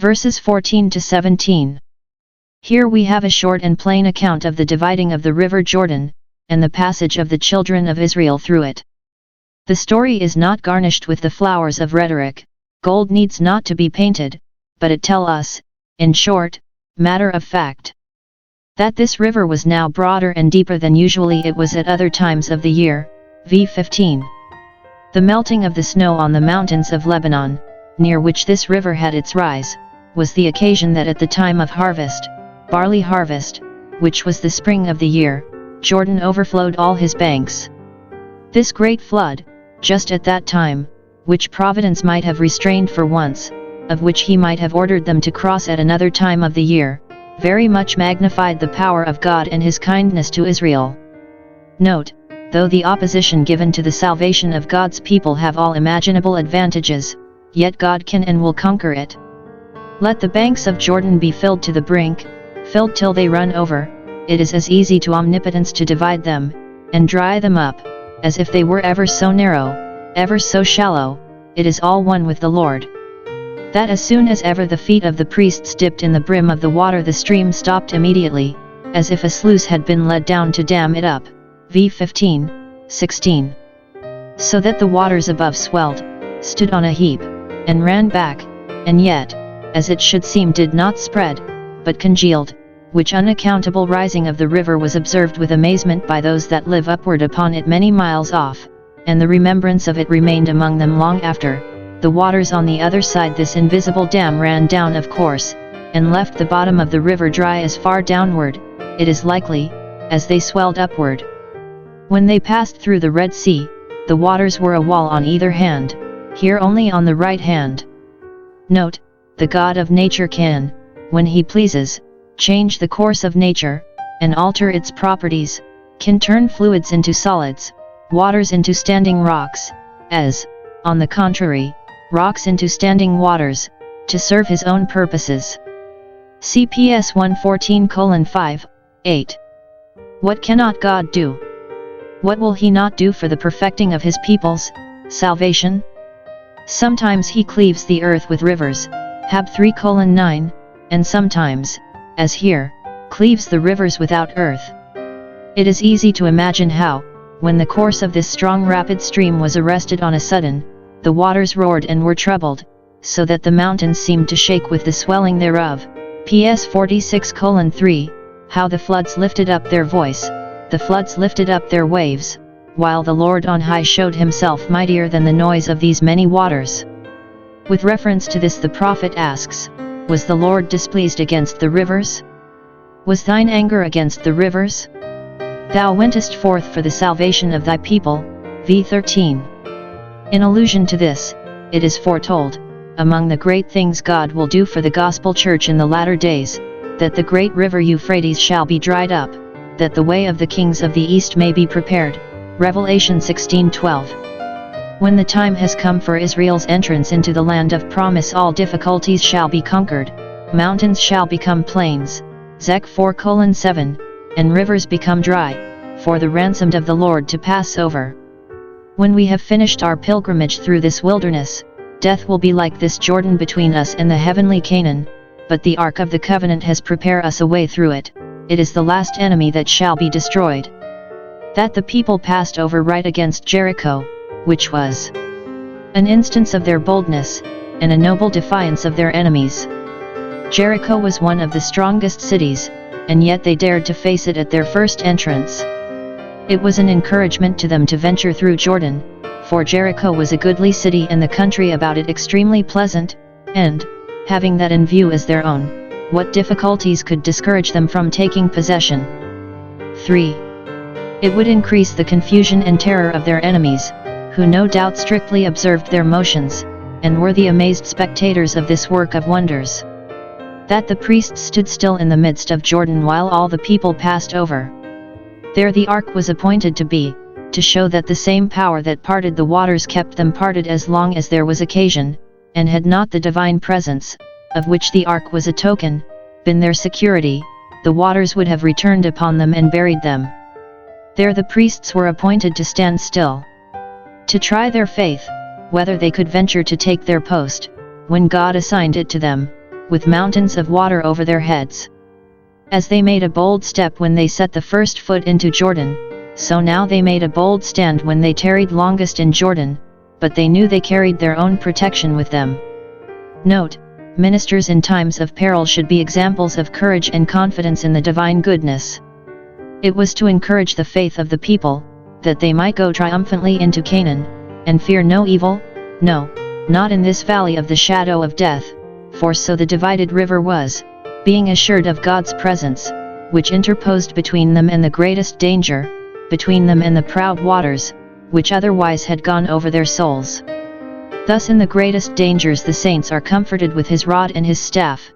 Verses 14 to 17. Here we have a short and plain account of the dividing of the river Jordan, and the passage of the children of Israel through it. The story is not garnished with the flowers of rhetoric, gold needs not to be painted, but it tells us, in short, matter of fact, that this river was now broader and deeper than usually it was at other times of the year, v. 15. The melting of the snow on the mountains of Lebanon, near which this river had its rise, was the occasion that at the time of harvest, barley harvest, which was the spring of the year, Jordan overflowed all his banks. This great flood, just at that time, which Providence might have restrained for once, of which he might have ordered them to cross at another time of the year, very much magnified the power of God and his kindness to Israel. Note, though the opposition given to the salvation of God's people have all imaginable advantages, yet God can and will conquer it. Let the banks of Jordan be filled to the brink, filled till they run over, it is as easy to omnipotence to divide them, and dry them up, as if they were ever so narrow, ever so shallow, it is all one with the Lord. That as soon as ever the feet of the priests dipped in the brim of the water the stream stopped immediately, as if a sluice had been let down to dam it up, v. 15, 16. So that the waters above swelled, stood on a heap, and ran back, and yet, as it should seem did not spread, but congealed, which unaccountable rising of the river was observed with amazement by those that live upward upon it many miles off, and the remembrance of it remained among them long after. The waters on the other side this invisible dam ran down of course, and left the bottom of the river dry as far downward, it is likely, as they swelled upward. When they passed through the Red Sea, the waters were a wall on either hand, here only on the right hand. Note, the God of nature can, when he pleases, change the course of nature, and alter its properties, can turn fluids into solids, waters into standing rocks, as, on the contrary, rocks into standing waters, to serve his own purposes. CPS 114:5, 8. What cannot God do? What will he not do for the perfecting of his people's salvation? Sometimes he cleaves the earth with rivers, Hab 3:9, and sometimes, as here, cleaves the rivers without earth. It is easy to imagine how, when the course of this strong rapid stream was arrested on a sudden, the waters roared and were troubled, so that the mountains seemed to shake with the swelling thereof. PS 46:3, how the floods lifted up their voice, the floods lifted up their waves, while the Lord on high showed himself mightier than the noise of these many waters. With reference to this the prophet asks, was the Lord displeased against the rivers? Was thine anger against the rivers? Thou wentest forth for the salvation of thy people, v. 13. In allusion to this, it is foretold, among the great things God will do for the gospel church in the latter days, that the great river Euphrates shall be dried up, that the way of the kings of the east may be prepared, Revelation 16:12. When the time has come for Israel's entrance into the land of promise all difficulties shall be conquered, mountains shall become plains, Zech 4:7, and rivers become dry, for the ransomed of the Lord to pass over. When we have finished our pilgrimage through this wilderness, death will be like this Jordan between us and the heavenly Canaan, but the Ark of the Covenant has prepared us a way through it, it is the last enemy that shall be destroyed. That the people passed over right against Jericho, which was an instance of their boldness, and a noble defiance of their enemies. Jericho was one of the strongest cities, and yet they dared to face it at their first entrance. It was an encouragement to them to venture through Jordan, for Jericho was a goodly city and the country about it extremely pleasant, and, having that in view as their own, what difficulties could discourage them from taking possession? 3. It would increase the confusion and terror of their enemies, who no doubt strictly observed their motions, and were the amazed spectators of this work of wonders. That the priests stood still in the midst of Jordan while all the people passed over. There the ark was appointed to be, to show that the same power that parted the waters kept them parted as long as there was occasion, and had not the divine presence, of which the ark was a token, been their security, the waters would have returned upon them and buried them. There the priests were appointed to stand still, to try their faith, whether they could venture to take their post, when God assigned it to them, with mountains of water over their heads. As they made a bold step when they set the first foot into Jordan, so now they made a bold stand when they tarried longest in Jordan, but they knew they carried their own protection with them. Note: ministers in times of peril should be examples of courage and confidence in the divine goodness. It was to encourage the faith of the people, that they might go triumphantly into Canaan, and fear no evil, no, not in this valley of the shadow of death, for so the divided river was, being assured of God's presence, which interposed between them and the greatest danger, between them and the proud waters, which otherwise had gone over their souls. Thus in the greatest dangers the saints are comforted with his rod and his staff,